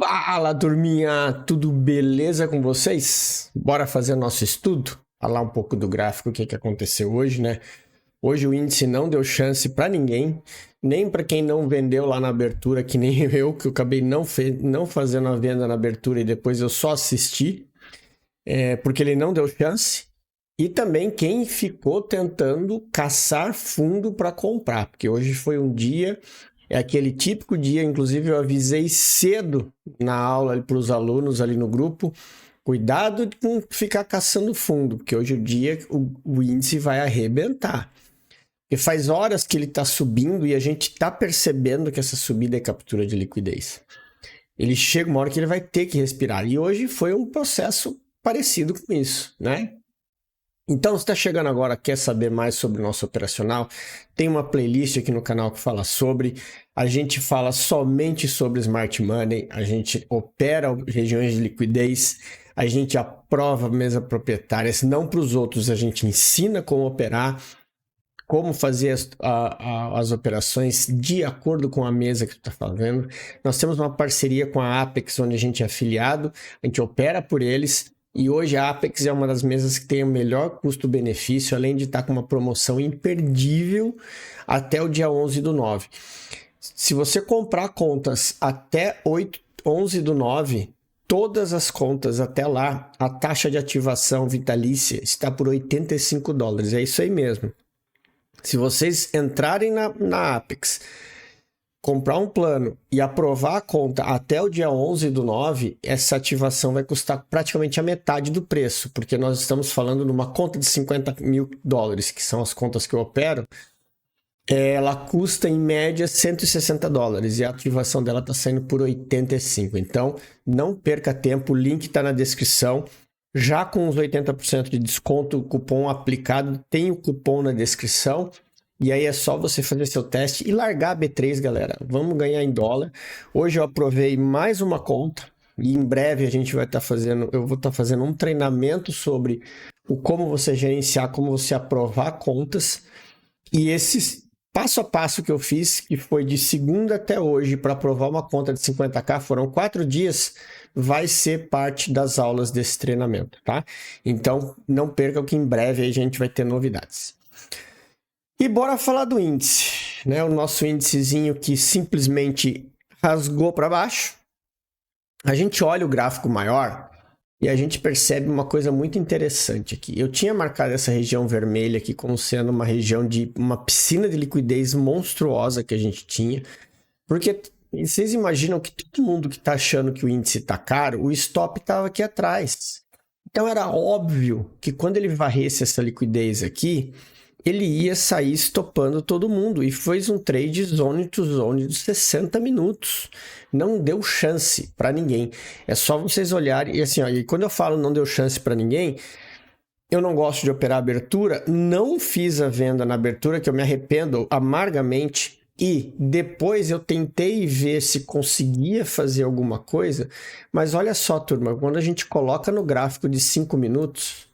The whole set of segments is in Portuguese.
Fala, turminha! Tudo beleza com vocês? Bora fazer nosso estudo? Falar um pouco do gráfico, o que aconteceu hoje, né? Hoje o índice não deu chance para ninguém, nem para quem não vendeu lá na abertura, que nem eu, que eu acabei não fazendo a venda na abertura e depois eu só assisti, porque ele não deu chance. E também quem ficou tentando caçar fundo para comprar, porque hoje foi um dia, é aquele típico dia, inclusive eu avisei cedo na aula para os alunos ali no grupo, cuidado com ficar caçando fundo, porque hoje o dia o índice vai arrebentar. Porque faz horas que ele está subindo e a gente está percebendo que essa subida é captura de liquidez. Ele chega uma hora que ele vai ter que respirar. E hoje foi um processo parecido com isso, né? Então, se está chegando agora, quer saber mais sobre o nosso operacional, tem uma playlist aqui no canal que fala sobre. A gente fala somente sobre Smart Money, a gente opera regiões de liquidez, a gente aprova a mesa proprietária, se não para os outros, a gente ensina como operar, como fazer as operações de acordo com a mesa que tu está fazendo. Nós temos uma parceria com a Apex, onde a gente é afiliado, a gente opera por eles. E hoje a Apex é uma das mesas que tem o melhor custo-benefício, além de estar com uma promoção imperdível até o dia 11/9. Se você comprar contas até 11/9, todas as contas até lá, a taxa de ativação vitalícia está por $85. É isso aí mesmo. Se vocês entrarem na Apex, comprar um plano e aprovar a conta até o dia 11/9, essa ativação vai custar praticamente a metade do preço, porque nós estamos falando de uma conta de $50 mil, que são as contas que eu opero, ela custa em média $160 e a ativação dela está saindo por 85. Então, não perca tempo, o link está na descrição. Já com os 80% de desconto, o cupom aplicado, tem o cupom na descrição. E aí é só você fazer seu teste e largar a B3, galera. Vamos ganhar em dólar. Hoje eu aprovei mais uma conta e em breve a gente vai estar fazendo, eu vou estar fazendo um treinamento sobre o como você gerenciar, como você aprovar contas. E esse passo a passo que eu fiz, que foi de segunda até hoje para aprovar uma conta de 50k, foram 4 dias, vai ser parte das aulas desse treinamento, tá? Então não perca que em breve a gente vai ter novidades. E bora falar do índice, né? O nosso índicezinho que simplesmente rasgou para baixo. A gente olha o gráfico maior e a gente percebe uma coisa muito interessante aqui. Eu tinha marcado essa região vermelha aqui como sendo uma região de uma piscina de liquidez monstruosa que a gente tinha, porque vocês imaginam que todo mundo que está achando que o índice está caro, o stop estava aqui atrás. Então era óbvio que quando ele varresse essa liquidez aqui, ele ia sair estopando todo mundo. E foi um trade zone to zone de 60 minutos. Não deu chance para ninguém. É só vocês olharem. E assim, ó, e quando eu falo não deu chance para ninguém, eu não gosto de operar abertura. Não fiz a venda na abertura, que eu me arrependo amargamente. E depois eu tentei ver se conseguia fazer alguma coisa. Mas olha só, turma, quando a gente coloca no gráfico de 5 minutos...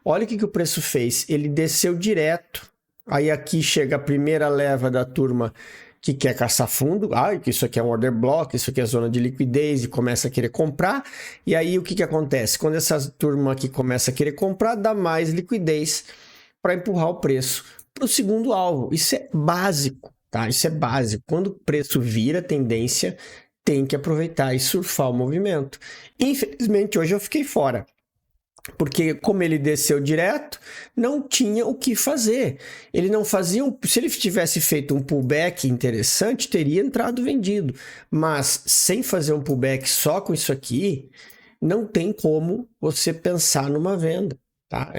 Olha o que o preço fez. Ele desceu direto. Aí aqui chega a primeira leva da turma que quer caçar fundo. Que isso aqui é um order block, isso aqui é zona de liquidez e começa a querer comprar. E aí o que acontece? Quando essa turma aqui começa a querer comprar, dá mais liquidez para empurrar o preço para o segundo alvo. Isso é básico, tá? Isso é básico. Quando o preço vira tendência, tem que aproveitar e surfar o movimento. Infelizmente, hoje eu fiquei fora. Porque como ele desceu direto, não tinha o que fazer. Ele não fazia se ele tivesse feito um pullback interessante, teria entrado vendido. Mas sem fazer um pullback só com isso aqui, não tem como você pensar numa venda. Tá?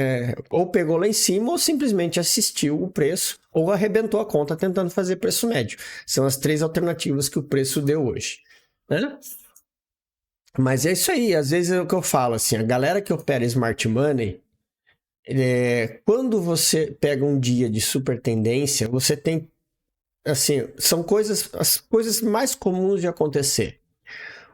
Ou pegou lá em cima, ou simplesmente assistiu o preço, ou arrebentou a conta tentando fazer preço médio. São as 3 alternativas que o preço deu hoje, né? Mas é isso aí, às vezes é o que eu falo, assim, a galera que opera Smart Money, quando você pega um dia de super tendência, você tem, assim, são as coisas mais comuns de acontecer.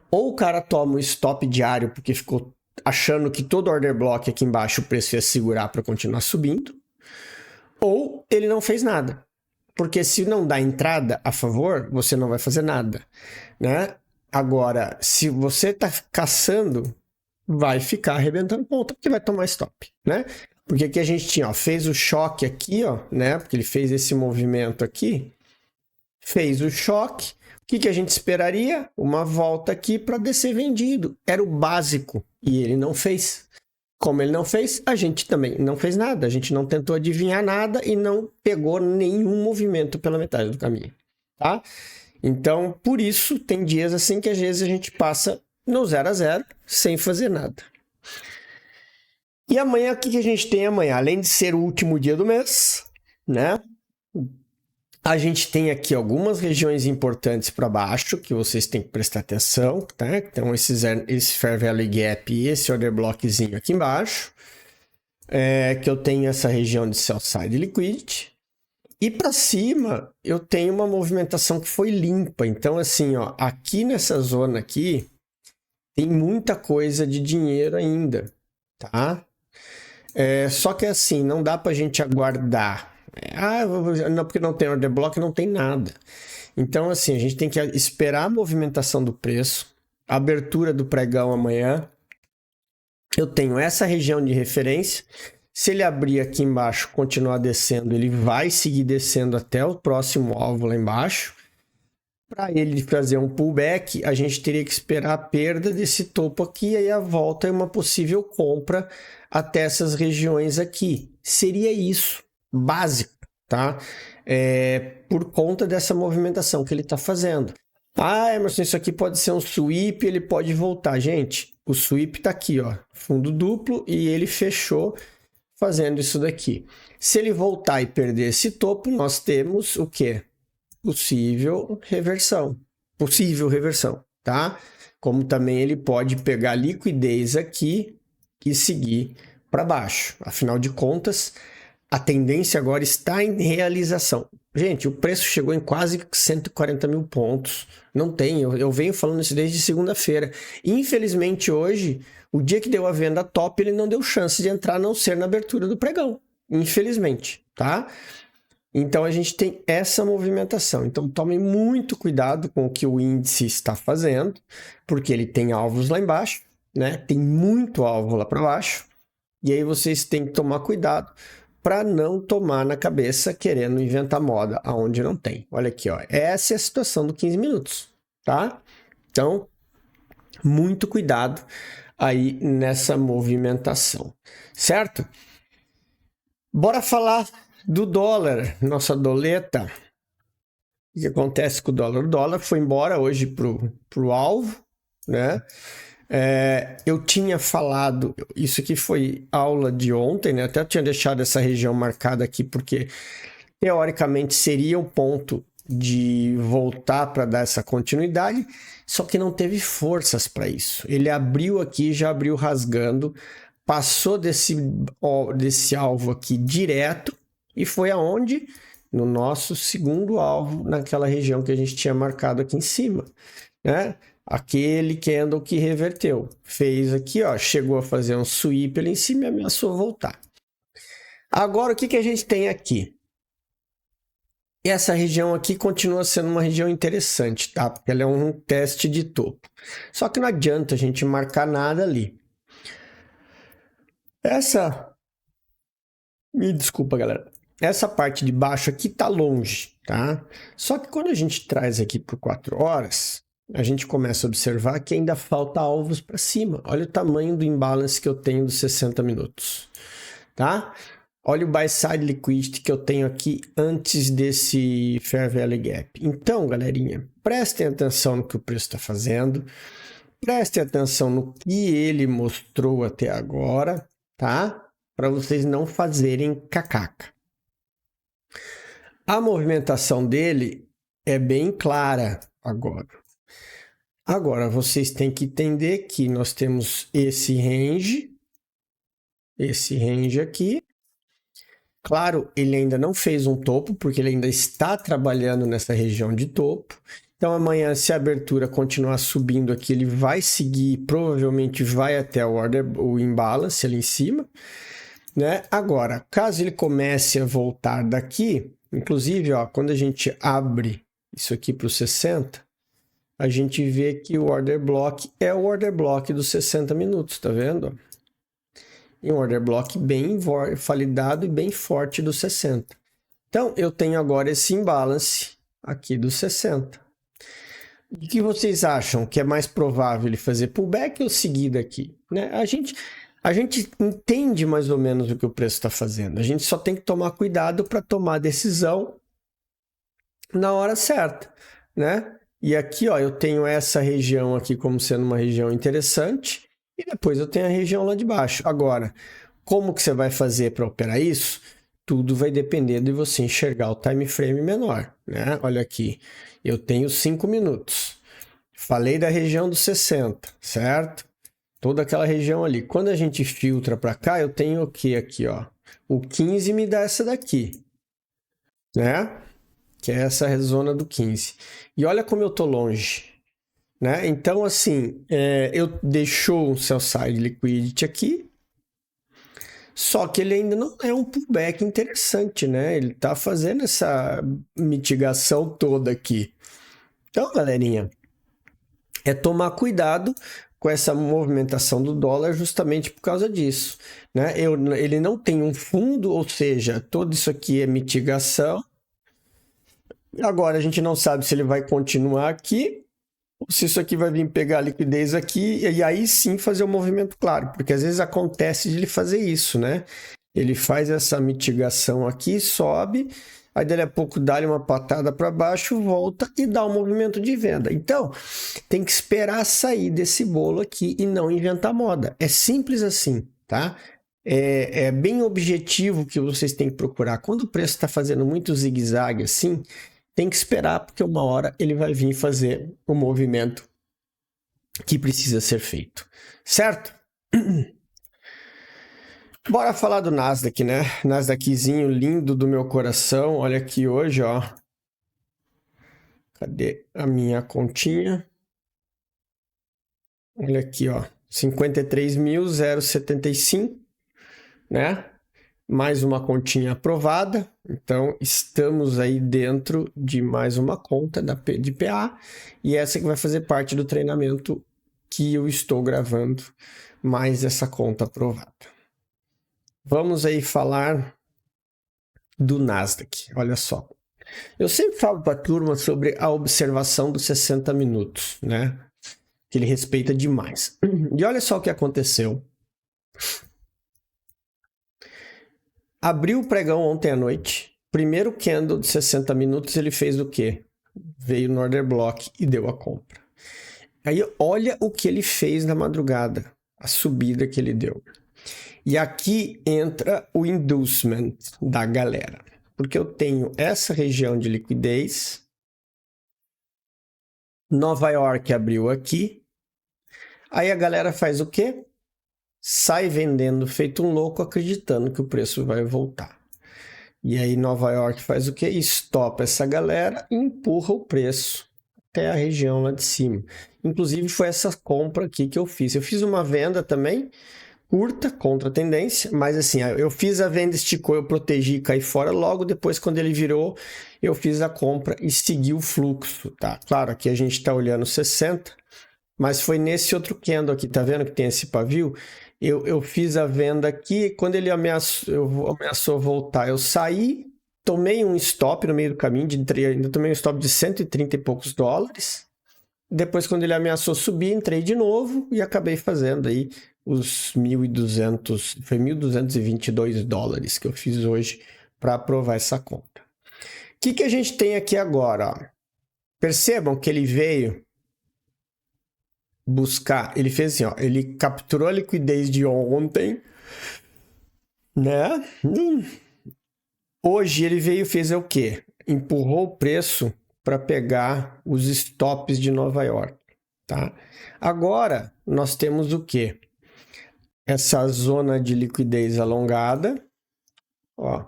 Ou o cara toma o stop diário porque ficou achando que todo order block aqui embaixo o preço ia segurar para continuar subindo, ou ele não fez nada. Porque se não dá entrada a favor, você não vai fazer nada, né? Agora, se você está caçando, vai ficar arrebentando ponta, porque vai tomar stop, né? Porque aqui a gente tinha, ó, fez o choque aqui, ó, né? Porque ele fez esse movimento aqui, fez o choque. O que a gente esperaria? Uma volta aqui para descer vendido. Era o básico e ele não fez. Como ele não fez, a gente também não fez nada. A gente não tentou adivinhar nada e não pegou nenhum movimento pela metade do caminho, tá? Então, por isso, tem dias assim que às vezes a gente passa no 0 a 0 sem fazer nada. E amanhã, o que a gente tem amanhã? Além de ser o último dia do mês, né? A gente tem aqui algumas regiões importantes para baixo que vocês têm que prestar atenção, tá? Então, esse Fair Value Gap e esse Order Blockzinho aqui embaixo, que eu tenho essa região de Sell Side Liquidity. E para cima, eu tenho uma movimentação que foi limpa. Então, assim, ó, aqui nessa zona aqui, tem muita coisa de dinheiro ainda, tá? Só que assim, não dá para a gente aguardar. Não, porque não tem order block, não tem nada. Então, assim, a gente tem que esperar a movimentação do preço, a abertura do pregão amanhã. Eu tenho essa região de referência. Se ele abrir aqui embaixo, continuar descendo, ele vai seguir descendo até o próximo alvo lá embaixo. Para ele fazer um pullback, a gente teria que esperar a perda desse topo aqui, e aí a volta é uma possível compra até essas regiões aqui. Seria isso, básico, tá? Por conta dessa movimentação que ele está fazendo. Emerson, isso aqui pode ser um sweep, ele pode voltar. Gente, o sweep está aqui, ó, fundo duplo, e ele fechou fazendo isso daqui. Se ele voltar e perder esse topo, nós temos o quê? Possível reversão, tá? Como também ele pode pegar liquidez aqui e seguir para baixo. Afinal de contas, a tendência agora está em realização. Gente, o preço chegou em quase 140 mil pontos. Não tem, eu venho falando isso desde segunda-feira. Infelizmente hoje, o dia que deu a venda top, ele não deu chance de entrar, a não ser na abertura do pregão. Infelizmente, tá? Então, a gente tem essa movimentação. Então, tomem muito cuidado com o que o índice está fazendo, porque ele tem alvos lá embaixo, né? Tem muito alvo lá para baixo. E aí, vocês têm que tomar cuidado para não tomar na cabeça querendo inventar moda aonde não tem. Olha aqui, ó. Essa é a situação do 15 minutos, tá? Então, muito cuidado aí nessa movimentação, certo? Bora falar do dólar, nossa doleta. O que acontece com o dólar? O dólar foi embora hoje pro alvo, né? Eu tinha falado, isso aqui foi aula de ontem, né? Até eu tinha deixado essa região marcada aqui, porque teoricamente seria um ponto de voltar para dar essa continuidade, só que não teve forças para isso. Ele abriu aqui, já abriu rasgando, passou desse alvo aqui direto, e foi aonde? No nosso segundo alvo, naquela região que a gente tinha marcado aqui em cima, né? Aquele candle que reverteu. Fez aqui, ó, chegou a fazer um sweep ali em cima e ameaçou voltar. Agora, o que a gente tem aqui? Essa região aqui continua sendo uma região interessante, tá? Porque ela é um teste de topo. Só que não adianta a gente marcar nada ali. Me desculpa, galera. Essa parte de baixo aqui tá longe, tá? Só que quando a gente traz aqui por 4 horas, a gente começa a observar que ainda falta alvos para cima. Olha o tamanho do imbalance que eu tenho dos 60 minutos, tá? Olha o buy side liquidity que eu tenho aqui antes desse Fair Value Gap. Então, galerinha, prestem atenção no que o preço está fazendo. Prestem atenção no que ele mostrou até agora, tá? Para vocês não fazerem cacaca. A movimentação dele é bem clara agora. Agora, vocês têm que entender que nós temos esse range aqui. Claro, ele ainda não fez um topo, porque ele ainda está trabalhando nessa região de topo. Então, amanhã, se a abertura continuar subindo aqui, ele vai seguir, provavelmente vai até o imbalance ali em cima, né? Agora, caso ele comece a voltar daqui, inclusive, ó, quando a gente abre isso aqui para o 60, a gente vê que o order block é o order block dos 60 minutos, tá vendo? E um order block bem validado e bem forte dos 60. Então, eu tenho agora esse imbalance aqui dos 60. O que vocês acham que é mais provável ele fazer pullback ou seguir daqui? Né? A gente entende mais ou menos o que o preço está fazendo. A gente só tem que tomar cuidado para tomar a decisão na hora certa, né? E aqui, ó, eu tenho essa região aqui como sendo uma região interessante e depois eu tenho a região lá de baixo. Agora, como que você vai fazer para operar isso? Tudo vai depender de você enxergar o time frame menor, né? Olha aqui, eu tenho 5 minutos. Falei da região dos 60, certo? Toda aquela região ali. Quando a gente filtra para cá, eu tenho o que aqui, ó? O 15 me dá essa daqui, né? Que é essa zona do 15. E olha como eu tô longe, né? Então, assim, eu deixou um sell side liquidity aqui, só que ele ainda não é um pullback interessante, né? Ele tá fazendo essa mitigação toda aqui. Então, galerinha, é tomar cuidado com essa movimentação do dólar justamente por causa disso, né? Ele não tem um fundo, ou seja, tudo isso aqui é mitigação. Agora a gente não sabe se ele vai continuar aqui, ou se isso aqui vai vir pegar a liquidez aqui, e aí sim fazer o movimento claro, porque às vezes acontece de ele fazer isso, né? Ele faz essa mitigação aqui, sobe, aí dali a pouco dá-lhe uma patada para baixo, volta e dá um movimento de venda. Então, tem que esperar sair desse bolo aqui e não inventar moda. É simples assim, tá? É bem objetivo que vocês têm que procurar. Quando o preço está fazendo muito zigue-zague assim, tem que esperar, porque uma hora ele vai vir fazer o movimento que precisa ser feito, certo? Bora falar do Nasdaq, né? Nasdaqzinho lindo do meu coração. Olha aqui hoje, ó. Cadê a minha continha? Olha aqui, ó. 53.075, né? Mais uma continha aprovada. Então, estamos aí dentro de mais uma conta de PA. E essa que vai fazer parte do treinamento que eu estou gravando. Mais essa conta aprovada. Vamos aí falar do Nasdaq. Olha só. Eu sempre falo para a turma sobre a observação dos 60 minutos, né? Que ele respeita demais. E olha só o que aconteceu. Abriu o pregão ontem à noite. Primeiro candle de 60 minutos, ele fez o quê? Veio no order block e deu a compra. Aí olha o que ele fez na madrugada. A subida que ele deu. E aqui entra o inducement da galera. Porque eu tenho essa região de liquidez. Nova York abriu aqui. Aí a galera faz o quê? Sai vendendo feito um louco, acreditando que o preço vai voltar. E aí Nova York faz o quê? Estopa essa galera e empurra o preço até a região lá de cima. Inclusive foi essa compra aqui que eu fiz. Eu fiz uma venda também, curta, contra a tendência, mas assim, eu fiz a venda, esticou, eu protegi e caí fora. Logo depois, quando ele virou, eu fiz a compra e segui o fluxo, tá? Claro, aqui a gente está olhando 60, mas foi nesse outro candle aqui, tá vendo que tem esse pavio? Eu fiz a venda aqui, quando ele ameaçou voltar, eu saí, tomei um stop no meio do caminho, ainda tomei um stop de 130 e poucos dólares. Depois, quando ele ameaçou subir, entrei de novo e acabei fazendo aí os 1.200, foi 1.222 dólares que eu fiz hoje para aprovar essa conta. O que a gente tem aqui agora? Ó? Percebam que ele veio buscar, ele fez assim, ó, ele capturou a liquidez de ontem, né? Hoje ele veio e fez o quê? Empurrou o preço para pegar os stops de Nova York, tá? Agora nós temos o quê? Essa zona de liquidez alongada, ó.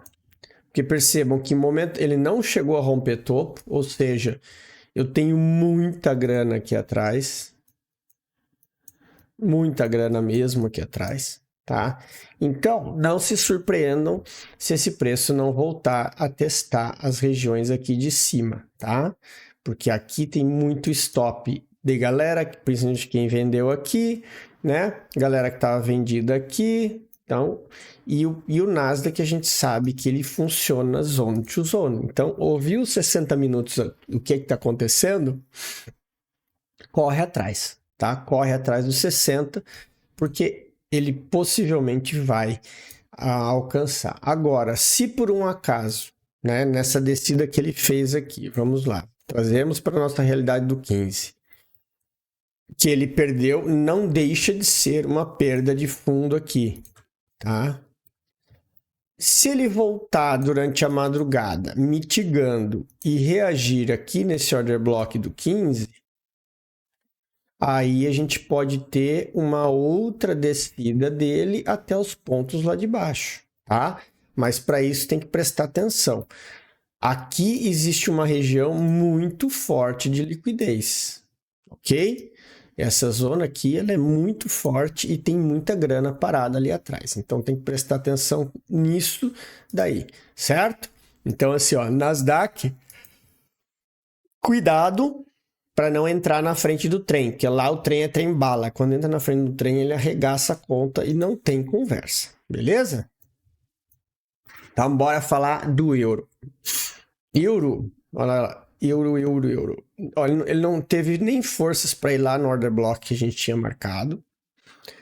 Porque percebam que em momento ele não chegou a romper topo, ou seja, eu tenho muita grana aqui atrás, muita grana mesmo aqui atrás, tá? Então, não se surpreendam se esse preço não voltar a testar as regiões aqui de cima, tá? Porque aqui tem muito stop de galera, principalmente quem vendeu aqui, né? Galera que estava vendida aqui. Então, e o Nasdaq a gente sabe que ele funciona zone to zone. Então, ouviu 60 minutos o que está acontecendo? Corre atrás, tá? Corre atrás dos 60, porque ele possivelmente vai alcançar. Agora, se por um acaso, né, nessa descida que ele fez aqui, vamos lá, trazemos para a nossa realidade do 15, que ele perdeu, não deixa de ser uma perda de fundo aqui, tá? Se ele voltar durante a madrugada, mitigando e reagir aqui nesse order block do 15, aí a gente pode ter uma outra descida dele até os pontos lá de baixo, tá? Mas para isso tem que prestar atenção. Aqui existe uma região muito forte de liquidez, ok? Essa zona aqui ela é muito forte e tem muita grana parada ali atrás. Então tem que prestar atenção nisso daí, certo? Então assim, ó, Nasdaq, cuidado para não entrar na frente do trem, porque lá o trem é trem bala. Quando entra na frente do trem, ele arregaça a conta e não tem conversa, beleza? Então, bora falar do euro. Euro, olha lá, euro. Olha, ele não teve nem forças para ir lá no order block que a gente tinha marcado.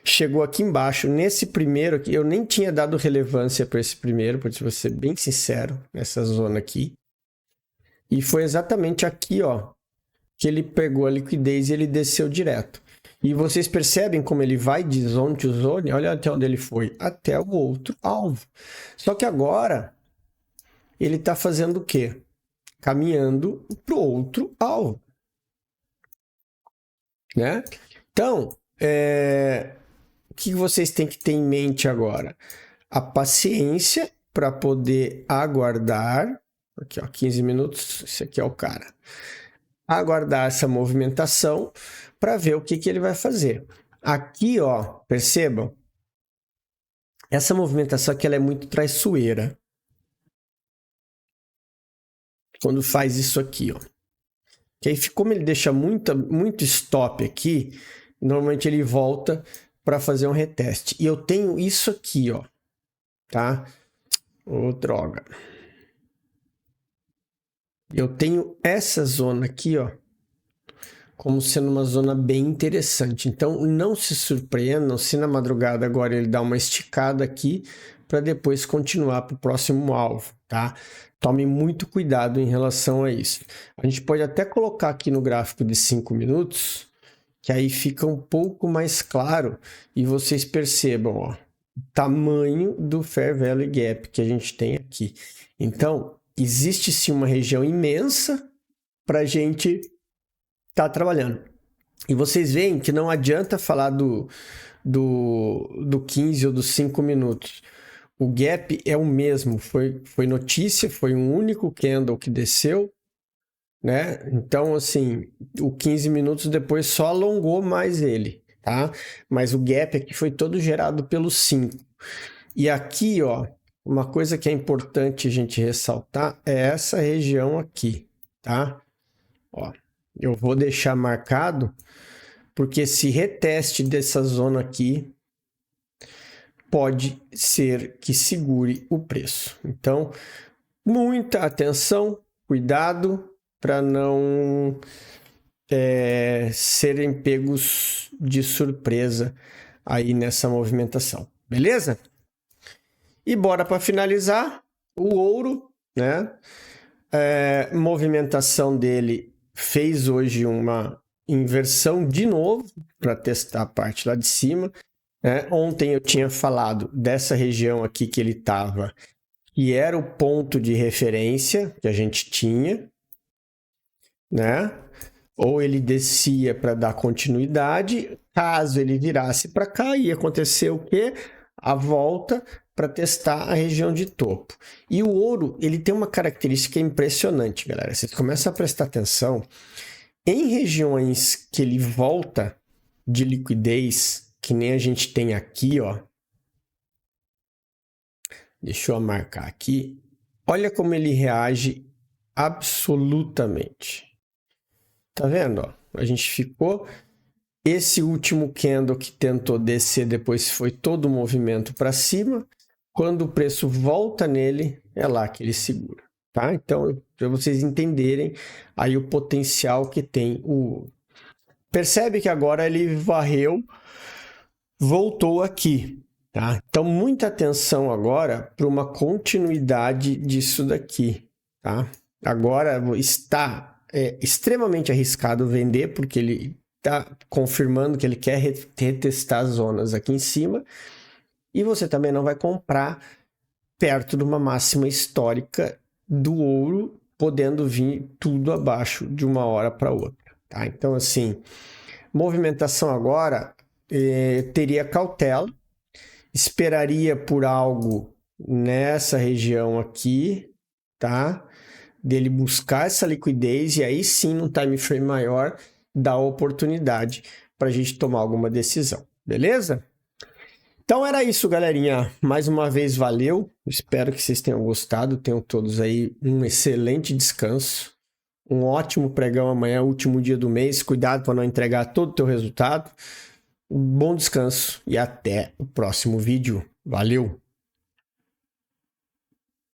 Chegou aqui embaixo, nesse primeiro aqui, eu nem tinha dado relevância para esse primeiro, para ser bem sincero, nessa zona aqui. E foi exatamente aqui, ó, que ele pegou a liquidez e ele desceu direto. E vocês percebem como ele vai de zone to zone? Olha até onde ele foi, até o outro alvo. Só que agora, ele está fazendo o quê? Caminhando para o outro alvo. Né? Então, o que vocês têm que ter em mente agora? A paciência para poder aguardar. Aqui, ó, 15 minutos, esse aqui é o cara. Aguardar essa movimentação para ver o que ele vai fazer. Aqui, ó, percebam, essa movimentação aqui ela é muito traiçoeira. Quando faz isso aqui, ó. Que aí, como ele deixa muito stop aqui, normalmente ele volta para fazer um reteste. E eu tenho isso aqui, ó, tá? Ô, droga. Eu tenho essa zona aqui, ó, como sendo uma zona bem interessante. Então, não se surpreendam se na madrugada agora ele dá uma esticada aqui para depois continuar para o próximo alvo, tá? Tome muito cuidado em relação a isso. A gente pode até colocar aqui no gráfico de 5 minutos, que aí fica um pouco mais claro e vocês percebam, ó, o tamanho do Fair Value Gap que a gente tem aqui. Então, existe sim uma região imensa para a gente estar trabalhando. E vocês veem que não adianta falar do 15 ou dos 5 minutos. O gap é o mesmo, foi notícia, foi um único candle que desceu, né? Então, assim, o 15 minutos depois só alongou mais ele, tá? Mas o gap aqui foi todo gerado pelo 5. E aqui, ó, uma coisa que é importante a gente ressaltar é essa região aqui, tá? Ó, eu vou deixar marcado, porque esse reteste dessa zona aqui pode ser que segure o preço. Então, muita atenção, cuidado para não serem pegos de surpresa aí nessa movimentação, beleza? E bora para finalizar, o ouro, né? Movimentação dele fez hoje uma inversão de novo para testar a parte lá de cima. Ontem eu tinha falado dessa região aqui que ele estava, que era o ponto de referência que a gente tinha, né? Ou ele descia para dar continuidade, caso ele virasse para cá, ia acontecer o quê? A volta para testar a região de topo. E o ouro, ele tem uma característica impressionante, galera. Vocês começam a prestar atenção em regiões que ele volta de liquidez, que nem a gente tem aqui, ó. Deixa eu marcar aqui. Olha como ele reage absolutamente. Tá vendo? Ó? A gente ficou... Esse último candle que tentou descer depois foi todo o movimento para cima. Quando o preço volta nele, é lá que ele segura, tá? Então, para vocês entenderem aí o potencial que tem o ouro. Percebe que agora ele varreu, voltou aqui, tá? Então, muita atenção agora para uma continuidade disso daqui, tá? Agora está extremamente arriscado vender, porque ele está confirmando que ele quer retestar as zonas aqui em cima, e você também não vai comprar perto de uma máxima histórica do ouro, podendo vir tudo abaixo de uma hora para outra, tá? Então, assim, movimentação agora, teria cautela, esperaria por algo nessa região aqui, tá? Dele buscar essa liquidez e aí sim, num time frame maior, dá oportunidade para a gente tomar alguma decisão, beleza? Então era isso, galerinha. Mais uma vez, valeu. Espero que vocês tenham gostado. Tenham todos aí um excelente descanso. Um ótimo pregão amanhã, último dia do mês. Cuidado para não entregar todo o teu resultado. Um bom descanso e até o próximo vídeo. Valeu!